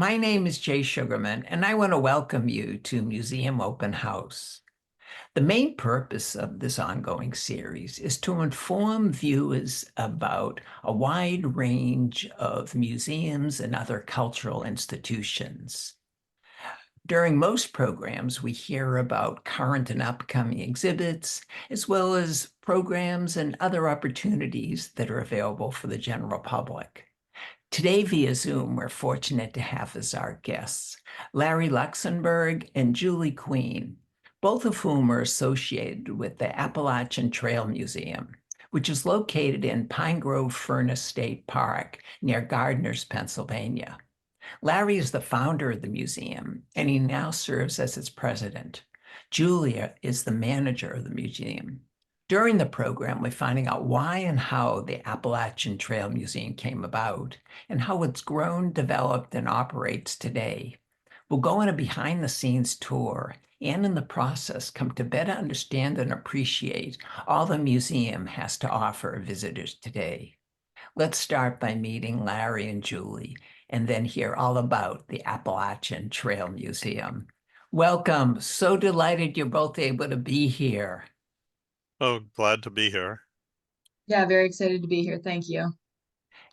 My name is Jay Sugarman, and I want to welcome you to Museum Open House. The main purpose of this ongoing series is to inform viewers about a wide range of museums and other cultural institutions. During most programs, we hear about current and upcoming exhibits, as well as programs and other opportunities that are available for the general public. Today, via Zoom, we're fortunate to have as our guests Larry Luxenberg and Julie Queen, both of whom are associated with the Appalachian Trail Museum, which is located in Pine Grove Furnace State Park near Gardners, Pennsylvania. Larry is the founder of the museum, and he now serves as its president. Julia is the manager of the museum. During the program, we're finding out why and how the Appalachian Trail Museum came about and how it's grown, developed, and operates today. We'll go on a behind-the-scenes tour and in the process come to better understand and appreciate all the museum has to offer visitors today. Let's start by meeting Larry and Julie and then hear all about the Appalachian Trail Museum. Welcome. So delighted you're both able to be here. Oh, glad to be here. Yeah, very excited to be here. Thank you.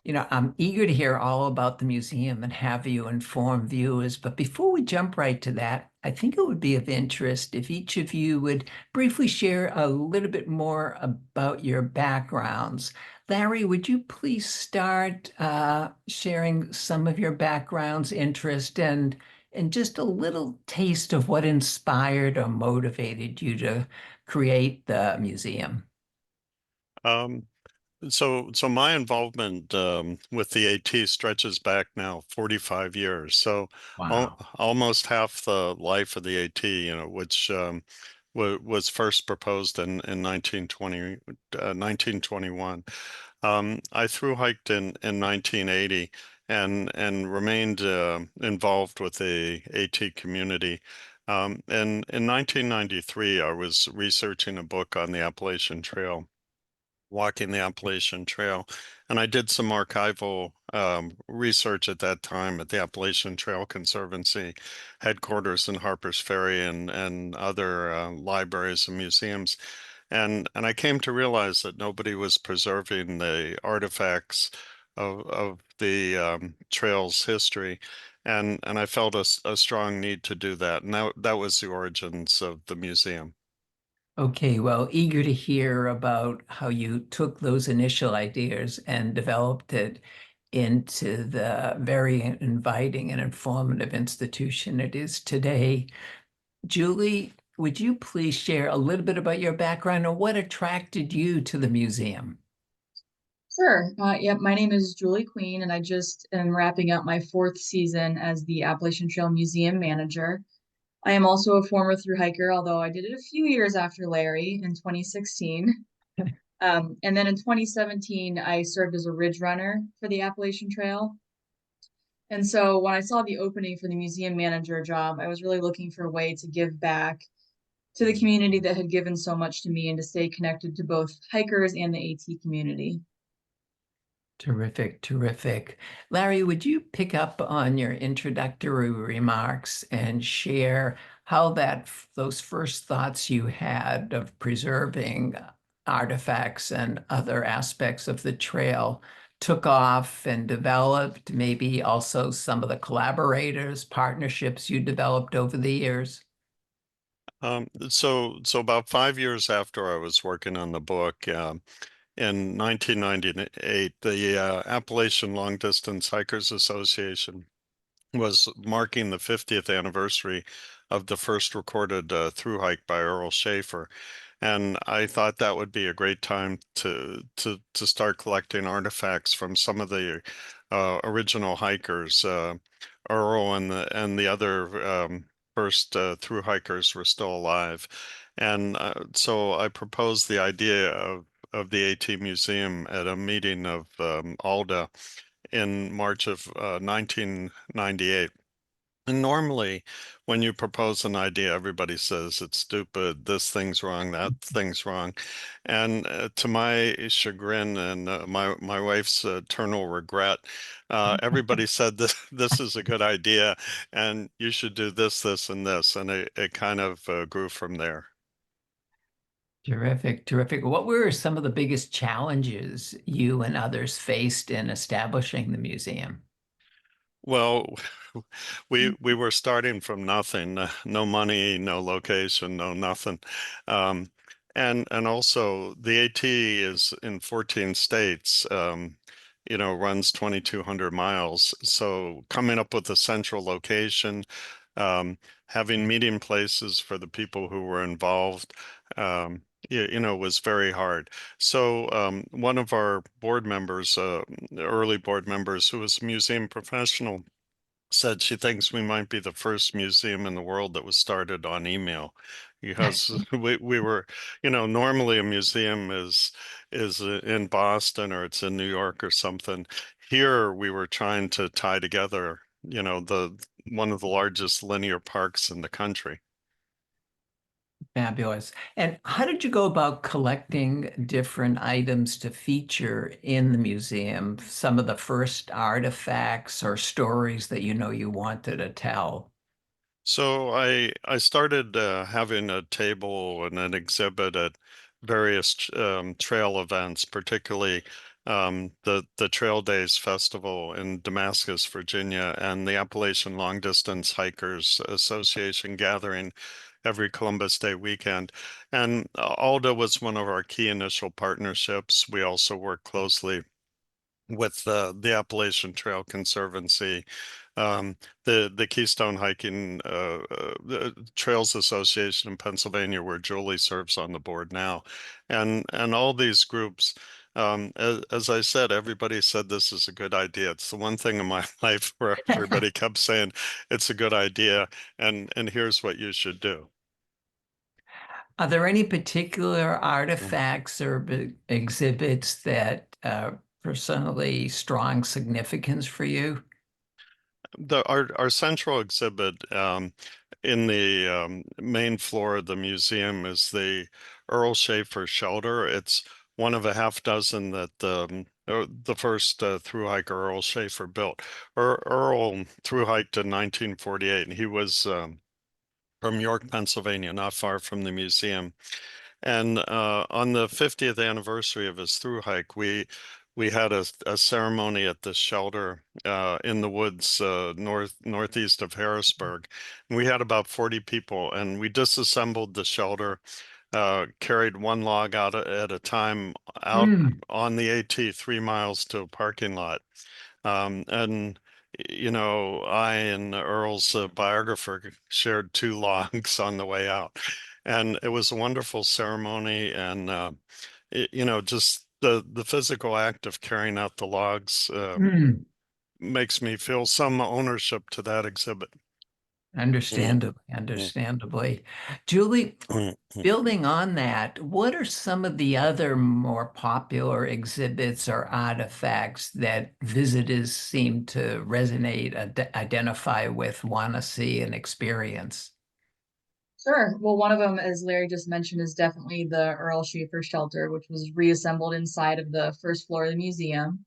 I'm eager to hear all about the museum and have you inform viewers. But before we jump right to that, I think it would be of interest if each of you would briefly share a little bit more about your backgrounds. Larry, would you please start sharing some of your background's interest and just a little taste of what inspired or motivated you to create the museum? Um, so my involvement with the AT stretches back now 45 years. So Wow. almost half the life of the AT, which was first proposed in 1921. I thru hiked in 1980 and remained involved with the AT community. And in 1993, I was researching a book on the Appalachian Trail, walking the Appalachian Trail. And I did some archival research at that time at the Appalachian Trail Conservancy headquarters in Harpers Ferry and other libraries and museums. And I came to realize that nobody was preserving the artifacts of the trail's history. And I felt a strong need to do that. And that was the origins of the museum. Okay, well, eager to hear about how you took those initial ideas and developed it into the very inviting and informative institution it is today. Julie, would you please share a little bit about your background and what attracted you to the museum? Sure. Yeah, my name is Julie Queen, and I just am wrapping up my fourth season as the Appalachian Trail Museum manager. I am also a former thru hiker, although I did it a few years after Larry in 2016. And then in 2017, I served as a ridge runner for the Appalachian Trail. And so when I saw the opening for the museum manager job, I was really looking for a way to give back to the community that had given so much to me and to stay connected to both hikers and the AT community. Terrific, terrific. Larry, would you pick up on your introductory remarks and share how those first thoughts you had of preserving artifacts and other aspects of the trail took off and developed, maybe also some of the collaborators, partnerships you developed over the years? So about 5 years after I was working on the book, in 1998, the Appalachian Long Distance Hikers Association was marking the 50th anniversary of the first recorded through hike by Earl Schaefer. And I thought that would be a great time to start collecting artifacts from some of the original hikers. Earl and the other first through hikers were still alive. And so I proposed the idea of the AT Museum at a meeting of ALDA in March of 1998. And normally, when you propose an idea, everybody says it's stupid, this thing's wrong, that thing's wrong. And to my chagrin and my wife's eternal regret, everybody said this is a good idea, and you should do this, this, and this. And it kind of grew from there. Terrific, terrific. What were some of the biggest challenges you and others faced in establishing the museum? Well, we were starting from nothing, no money, no location, no nothing. Um, and also the AT is in 14 states, runs 2,200 miles. So coming up with a central location, um, having meeting places for the people who were involved, was very hard. So one of our board members, early board members, who was a museum professional, said she thinks we might be the first museum in the world that was started on email, because we were, normally a museum is in Boston or it's in New York or something. Here we were trying to tie together, the one of the largest linear parks in the country. Fabulous. And how did you go about collecting different items to feature in the museum? Some of the first artifacts or stories that you know you wanted to tell? So I started having a table and an exhibit at various trail events, particularly the Trail Days Festival in Damascus, Virginia, and the Appalachian Long Distance Hikers Association gathering every Columbus Day weekend. And ALDA was one of our key initial partnerships. We also work closely with the Appalachian Trail Conservancy, the Keystone Hiking the Trails Association in Pennsylvania, where Julie serves on the board now, and all these groups. As I said, everybody said this is a good idea. It's the one thing in my life where everybody kept saying it's a good idea, and here's what you should do. Are there any particular artifacts or exhibits that personally strong significance for you? Our central exhibit in the main floor of the museum is the Earl Schaefer shelter. It's one of a half dozen that the first through hiker Earl Schaefer built. Earl through hiked in 1948, and he was from York, Pennsylvania, not far from the museum. And on the 50th anniversary of his through hike, we had a ceremony at the shelter in the woods northeast of Harrisburg. And we had about 40 people, and we disassembled the shelter, carried one log out at a time out Hmm. on the AT 3 miles to a parking lot. And I and Earl's biographer shared two logs on the way out, and it was a wonderful ceremony. And just the physical act of carrying out the logs Hmm. makes me feel some ownership to that exhibit. Mm, Understandably, mm, understandably. Julie, mm, mm. building on that, what are some of the other more popular exhibits or artifacts that visitors seem to resonate, identify with, want to see and experience? Sure. Well, one of them, as Larry just mentioned, is definitely the Earl Schaefer shelter, which was reassembled inside of the first floor of the museum.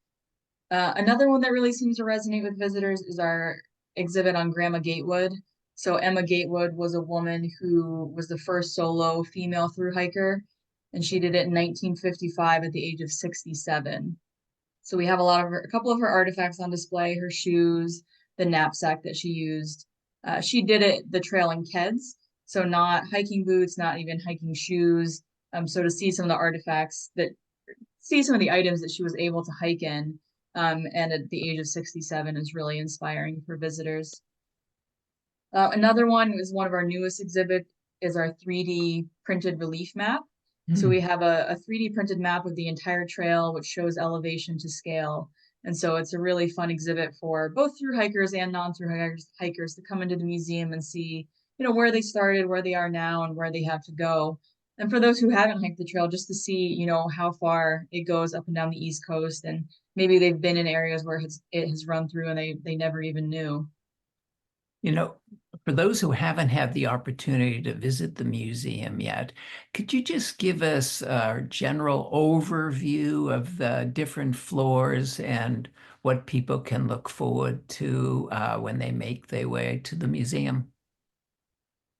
Another one that really seems to resonate with visitors is our exhibit on Grandma Gatewood. So Emma Gatewood was a woman who was the first solo female through hiker, and she did it in 1955 at the age of 67. So we have a couple of her artifacts on display, her shoes, the knapsack that she used. She did it the trail in Keds, so not hiking boots, not even hiking shoes. So to see some of the artifacts see some of the items that she was able to hike in, and at the age of 67 is really inspiring for visitors. Another one is one of our newest exhibit is our 3D printed relief map. So we Hmm. have a 3D printed map of the entire trail, which shows elevation to scale. And so it's a really fun exhibit for both through hikers and non-through hikers to come into the museum and see, where they started, where they are now, and where they have to go. And for those who haven't hiked the trail, just to see, how far it goes up and down the East Coast, and maybe they've been in areas where it has run through and they never even knew. You know, for those who haven't had the opportunity to visit the museum yet, could you just give us a general overview of the different floors and what people can look forward to when they make their way to the museum?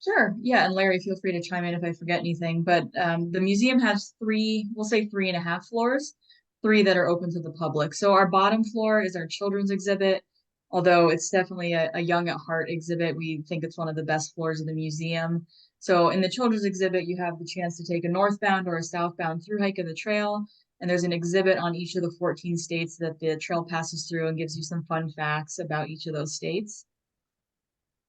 Sure. Yeah. And Larry, feel free to chime in if I forget anything. But the museum has three, we'll say 3.5 floors, three that are open to the public. So our bottom floor is our children's exhibit. Although it's definitely a young at heart exhibit, we think it's one of the best floors of the museum. So in the children's exhibit, you have the chance to take a northbound or a southbound through hike of the trail. And there's an exhibit on each of the 14 states that the trail passes through and gives you some fun facts about each of those states.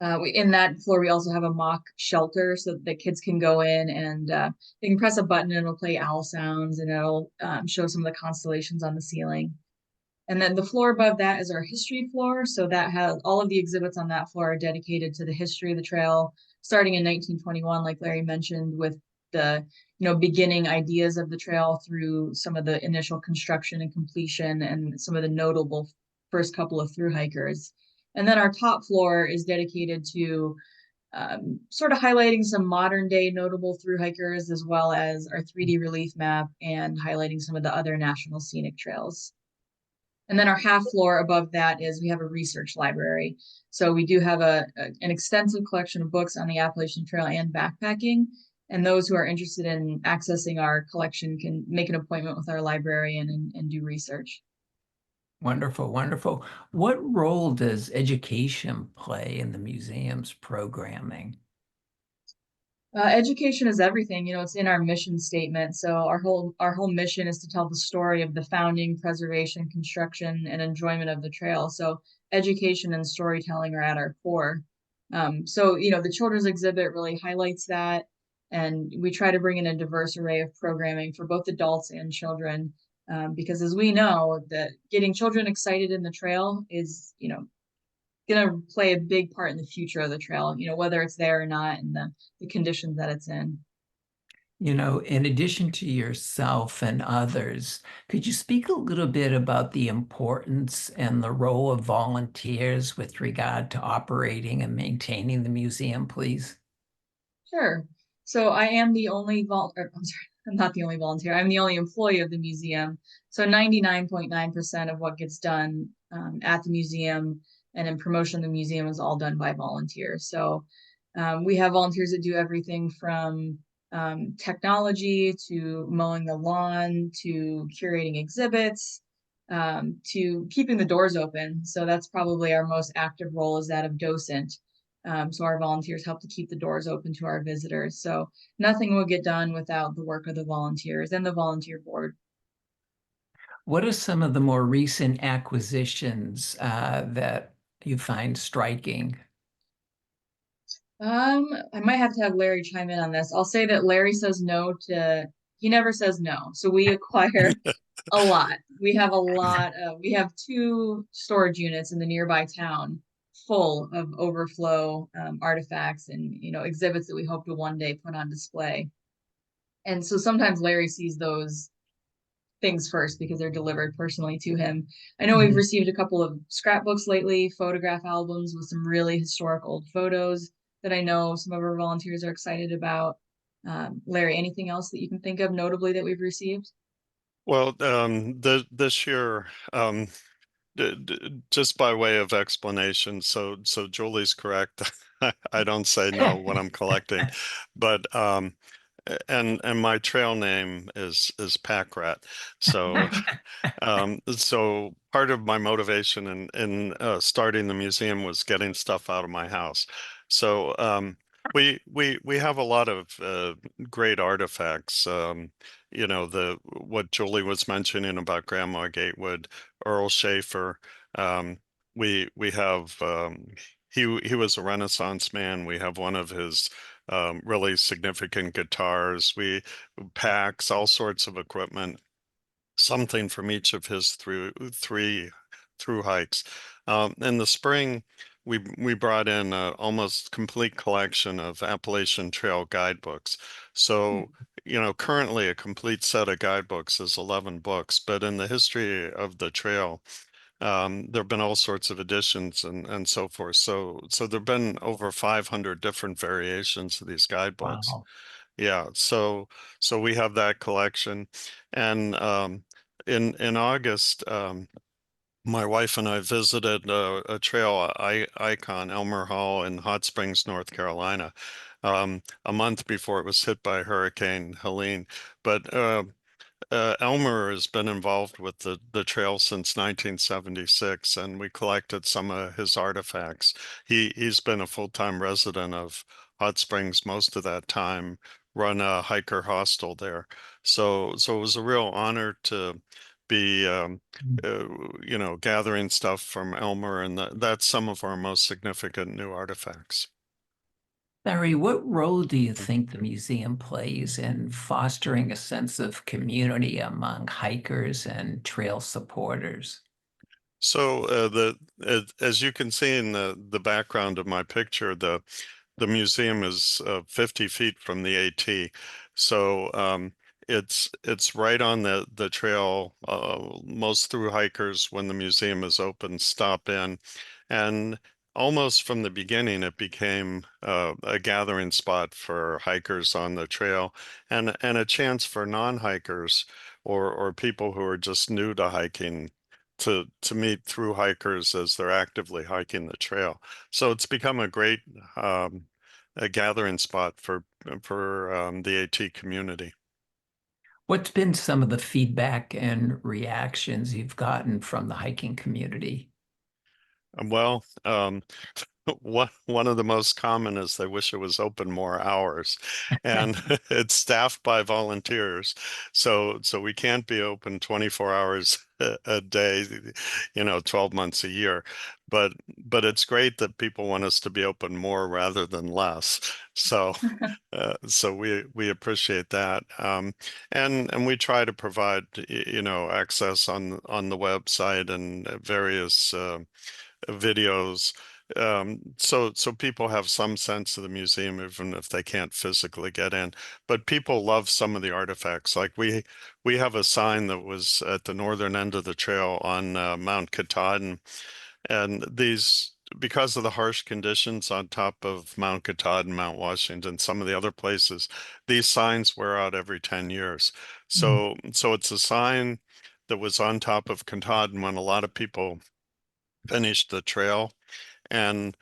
In that floor, we also have a mock shelter so that the kids can go in and they can press a button and it'll play owl sounds and it'll show some of the constellations on the ceiling. And then the floor above that is our history floor. So that has all of the exhibits on that floor are dedicated to the history of the trail, starting in 1921, like Larry mentioned, with the beginning ideas of the trail through some of the initial construction and completion and some of the notable first couple of through hikers. And then our top floor is dedicated to sort of highlighting some modern day notable through hikers, as well as our 3D relief map and highlighting some of the other national scenic trails. And then our half floor above that is we have a research library. So we do have an extensive collection of books on the Appalachian Trail and backpacking. And those who are interested in accessing our collection can make an appointment with our librarian and do research. Wonderful, wonderful. What role does education play in the museum's programming? Education is everything. It's in our mission statement. So our whole mission is to tell the story of the founding, preservation, construction, and enjoyment of the trail. So education and storytelling are at our core. So the children's exhibit really highlights that, and we try to bring in a diverse array of programming for both adults and children. Because as we know, that getting children excited in the trail is, going to play a big part in the future of the trail, whether it's there or not and the conditions that it's in. In addition to yourself and others, could you speak a little bit about the importance and the role of volunteers with regard to operating and maintaining the museum, please? Sure. So I am the only I'm sorry, I'm not the only volunteer. I'm the only employee of the museum. So 99.9% of what gets done at the museum and in promotion of the museum is all done by volunteers. So we have volunteers that do everything from technology to mowing the lawn to curating exhibits to keeping the doors open. So that's probably our most active role is that of docent. So our volunteers help to keep the doors open to our visitors. So nothing will get done without the work of the volunteers and the volunteer board. What are some of the more recent acquisitions that you find striking? I might have to have Larry chime in on this. I'll say that Larry says no to, he never says no. So we acquire a lot. We have two storage units in the nearby town full of overflow artifacts and, exhibits that we hope to one day put on display. And so sometimes Larry sees those things first because they're delivered personally to him. I know we've received a couple of scrapbooks lately, photograph albums with some really historic old photos that I know some of our volunteers are excited about. Larry, anything else that you can think of notably that we've received? Well, this year, just by way of explanation, so Julie's correct. I don't say no when I'm collecting, but and my trail name is Pack Rat. So so part of my motivation in starting the museum was getting stuff out of my house. So we have a lot of great artifacts. The what Julie was mentioning about Grandma Gatewood, Earl Schaefer. Um, we have he was a Renaissance man. We have one of his really significant guitars. We packs, all sorts of equipment, something from each of his three through hikes. In the spring, we brought in an almost complete collection of Appalachian Trail guidebooks. So, currently a complete set of guidebooks is 11 books, but in the history of the trail, There have been all sorts of editions and so forth. So there have been over 500 different variations of these guidebooks. Wow. Yeah, so we have that collection, and in August, my wife and I visited a trail icon, Elmer Hall in Hot Springs, North Carolina, a month before it was hit by Hurricane Helene. But Elmer has been involved with the trail since 1976, and we collected some of his artifacts. He's been a full-time resident of Hot Springs most of that time, run a hiker hostel there. So it was a real honor to be uh, gathering stuff from Elmer, and that's some of our most significant new artifacts. Barry, what role do you think the museum plays in fostering a sense of community among hikers and trail supporters? So as you can see in the background of my picture, the museum is 50 feet from the AT. So it's right on the trail. Most through hikers, when the museum is open, stop in. And almost from the beginning, it became a gathering spot for hikers on the trail, and a chance for non-hikers or people who are just new to hiking to meet through hikers as they're actively hiking the trail. So it's become a great a gathering spot for the AT community. What's been some of the feedback and reactions you've gotten from the hiking community? Well, one of the most common is they wish it was open more hours, and it's staffed by volunteers. So we can't be open 24 hours a day, 12 months a year. But it's great that people want us to be open more rather than less. So we appreciate that, and we try to provide access on the website and various videos, so people have some sense of the museum even if they can't physically get in. But people love some of the artifacts. Like we have a sign that was at the northern end of the trail on Mount Katahdin, and these, because of the harsh conditions on top of Mount Katahdin, Mount Washington, some of the other places, these signs wear out every 10 years. So it's a sign that was on top of Katahdin when a lot of people finished the trail, and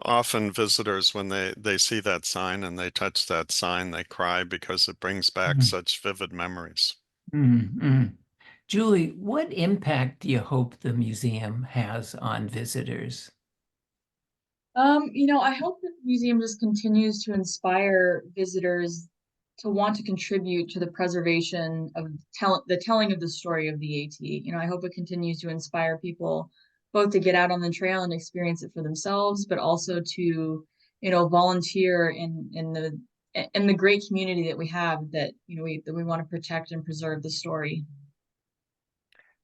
often visitors, when they see that sign and they touch that sign, they cry because it brings back Mhm. such vivid memories. Mhm. Julie, what impact do you hope the museum has on visitors? I hope that the museum just continues to inspire visitors to want to contribute to the preservation of the telling of the story of the AT. I hope it continues to inspire people both to get out on the trail and experience it for themselves, but also to, volunteer in the great community that we have, that, we want to protect and preserve the story.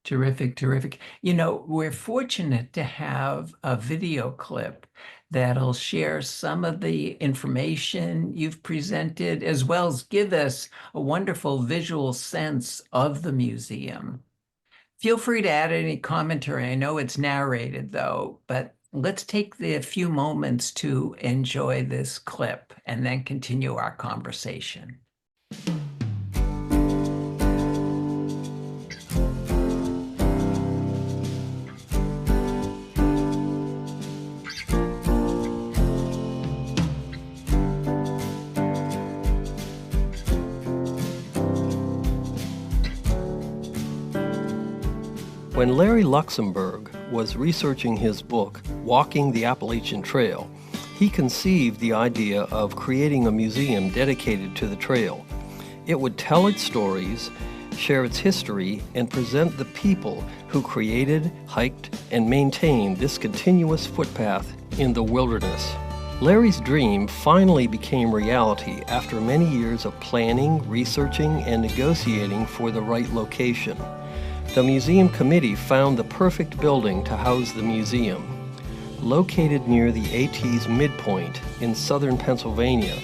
Terrific, terrific. We're fortunate to have a video clip that'll share some of the information you've presented, as well as give us a wonderful visual sense of the museum. Feel free to add any commentary. I know it's narrated though, but let's take the few moments to enjoy this clip and then continue our conversation. When Larry Luxemberg was researching his book, Walking the Appalachian Trail, he conceived the idea of creating a museum dedicated to the trail. It would tell its stories, share its history, and present the people who created, hiked, and maintained this continuous footpath in the wilderness. Larry's dream finally became reality after many years of planning, researching, and negotiating for the right location. The museum committee found the perfect building to house the museum. Located near the AT's midpoint in southern Pennsylvania,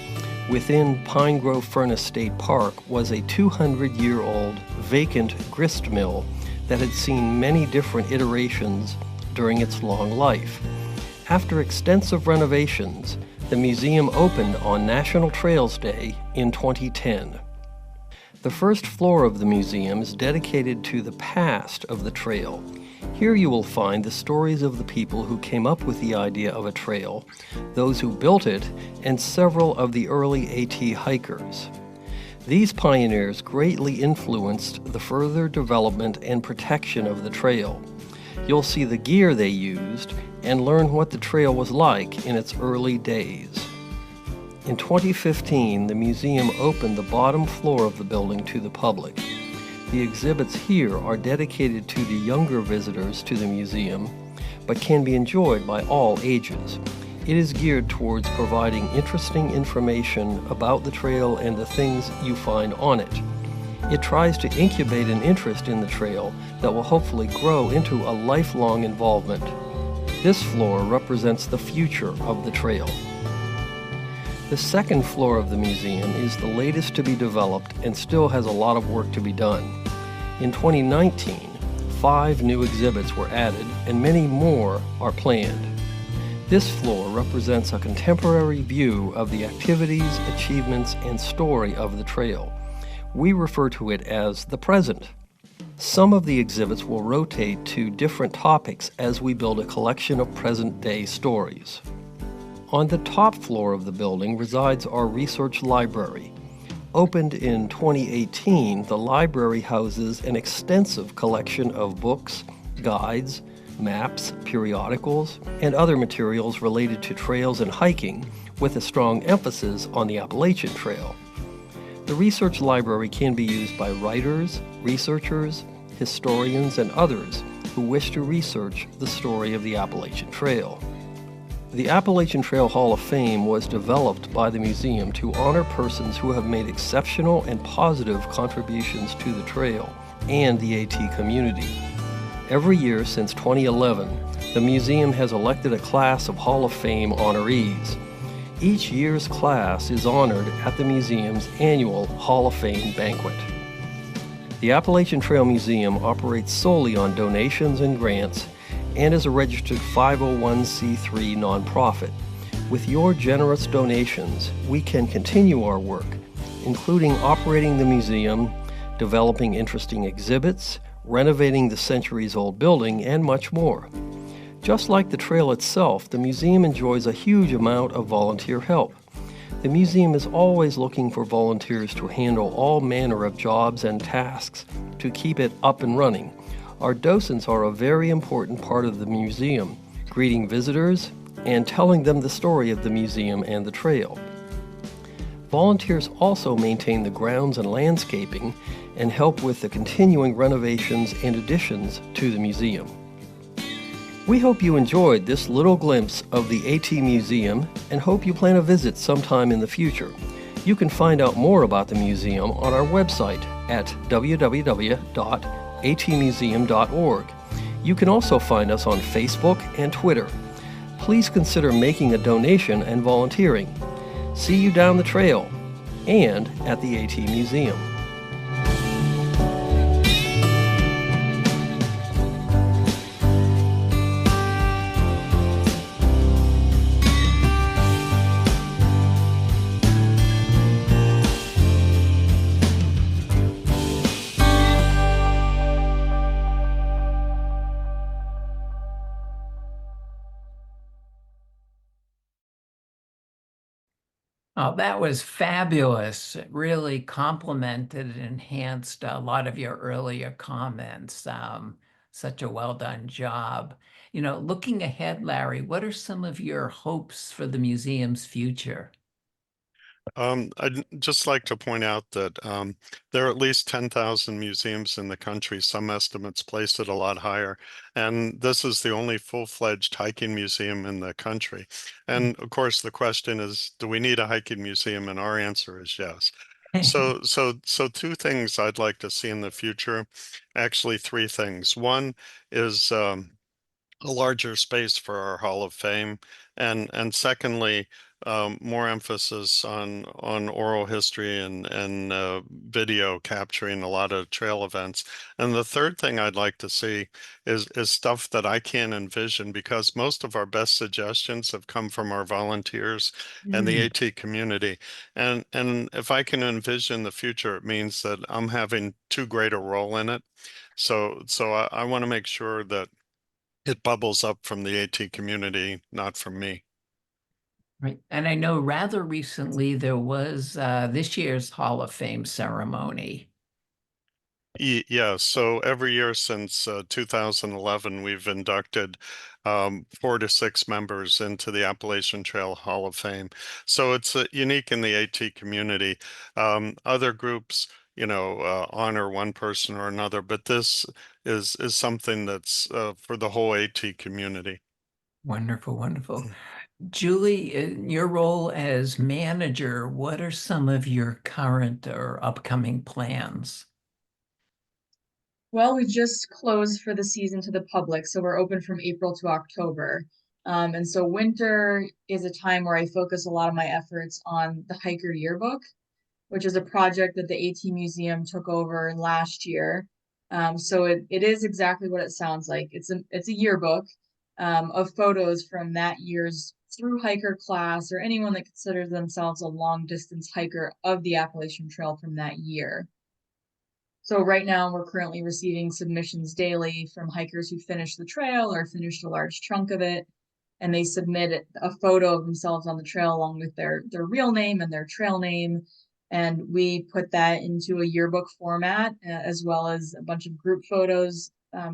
within Pine Grove Furnace State Park, was a 200-year-old vacant grist mill that had seen many different iterations during its long life. After extensive renovations, the museum opened on National Trails Day in 2010. The first floor of the museum is dedicated to the past of the trail. Here you will find the stories of the people who came up with the idea of a trail, those who built it, and several of the early AT hikers. These pioneers greatly influenced the further development and protection of the trail. You'll see the gear they used and learn what the trail was like in its early days. In 2015, the museum opened the bottom floor of the building to the public. The exhibits here are dedicated to the younger visitors to the museum, but can be enjoyed by all ages. It is geared towards providing interesting information about the trail and the things you find on it. It tries to incubate an interest in the trail that will hopefully grow into a lifelong involvement. This floor represents the future of the trail. The second floor of the museum is the latest to be developed and still has a lot of work to be done. In 2019, 5 new exhibits were added and many more are planned. This floor represents a contemporary view of the activities, achievements, and story of the trail. We refer to it as the present. Some of the exhibits will rotate to different topics as we build a collection of present-day stories. On the top floor of the building resides our research library. Opened in 2018, the library houses an extensive collection of books, guides, maps, periodicals, and other materials related to trails and hiking, with a strong emphasis on the Appalachian Trail. The research library can be used by writers, researchers, historians, and others who wish to research the story of the Appalachian Trail. The Appalachian Trail Hall of Fame was developed by the museum to honor persons who have made exceptional and positive contributions to the trail and the AT community. Every year since 2011, the museum has elected a class of Hall of Fame honorees. Each year's class is honored at the museum's annual Hall of Fame banquet. The Appalachian Trail Museum operates solely on donations and grants and is a registered 501c3 nonprofit. With your generous donations, we can continue our work, including operating the museum, developing interesting exhibits, renovating the centuries-old building, and much more. Just like the trail itself, the museum enjoys a huge amount of volunteer help. The museum is always looking for volunteers to handle all manner of jobs and tasks to keep it up and running. Our docents are a very important part of the museum, greeting visitors and telling them the story of the museum and the trail. Volunteers also maintain the grounds and landscaping and help with the continuing renovations and additions to the museum. We hope you enjoyed this little glimpse of the AT Museum and hope you plan a visit sometime in the future. You can find out more about the museum on our website at www.atmuseum.org. You can also find us on Facebook and Twitter. Please consider making a donation and volunteering. See you down the trail and at the AT Museum. Oh, that was fabulous. It really complemented and enhanced a lot of your earlier comments. Such a well done job. Looking ahead, Larry, what are some of your hopes for the museum's future? I'd just like to point out that there are at least 10,000 museums in the country. Some estimates place it a lot higher. And this is the only full-fledged hiking museum in the country. And of course, the question is, do we need a hiking museum? And our answer is yes. So two things I'd like to see in the future, actually 3 things. One is a larger space for our Hall of Fame. And secondly, more emphasis on oral history and video capturing a lot of trail events. And the third thing I'd like to see is stuff that I can't envision, because most of our best suggestions have come from our volunteers and the AT community. And if I can envision the future, it means that I'm having too great a role in it. So I want to make sure that it bubbles up from the AT community, not from me. Right. And I know rather recently there was this year's Hall of Fame ceremony. Yeah, so every year since 2011, we've inducted 4 to 6 members into the Appalachian Trail Hall of Fame. So it's unique in the AT community. Other groups, honor one person or another, but this is something that's for the whole AT community. Wonderful, wonderful. Julie, in your role as manager, what are some of your current or upcoming plans? Well, we just closed for the season to the public, so we're open from April to October. And so winter is a time where I focus a lot of my efforts on the Hiker Yearbook, which is a project that the AT Museum took over last year. So it is exactly what it sounds like. It's a yearbook of photos from that year's through hiker class or anyone that considers themselves a long distance hiker of the Appalachian Trail from that year. So right now we're currently receiving submissions daily from hikers who finished the trail or finished a large chunk of it, and they submit a photo of themselves on the trail along with their real name and their trail name. And we put that into a yearbook format, as well as a bunch of group photos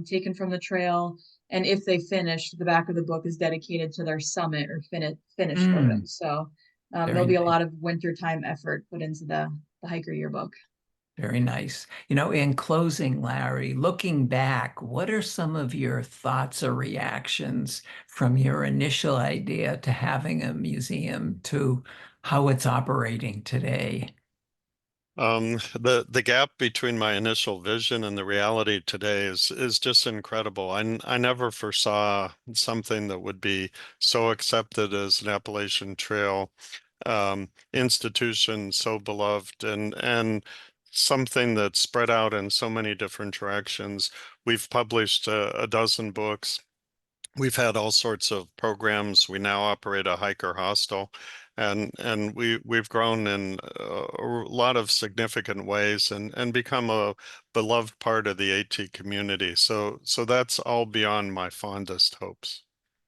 taken from the trail. And if they finished, the back of the book is dedicated to their summit or finish photos. So Very there'll be a nice. lot of wintertime effort put into the hiker yearbook. Very nice. In closing, Larry, looking back, what are some of your thoughts or reactions from your initial idea to having a museum to how it's operating today? The gap between my initial vision and the reality today is just incredible. I never foresaw something that would be so accepted as an Appalachian Trail institution, so beloved, and something that's spread out in so many different directions. We've published a dozen books. We've had all sorts of programs. We now operate a hiker hostel, and we've grown in a lot of significant ways and become a beloved part of the AT community. So that's all beyond my fondest hopes.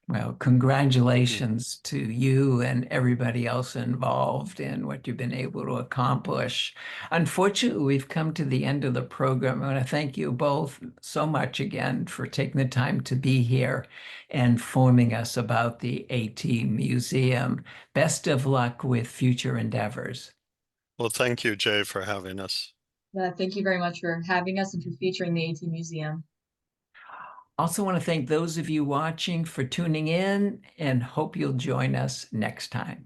Well, congratulations to you and everybody else involved in what you've been able to accomplish. Unfortunately, we've come to the end of the program. I want to thank you both so much again for taking the time to be here and informing us about the AT Museum. Best of luck with future endeavors. Well, thank you, Jay, for having us. Thank you very much for having us and for featuring the AT Museum. Also want to thank those of you watching for tuning in and hope you'll join us next time.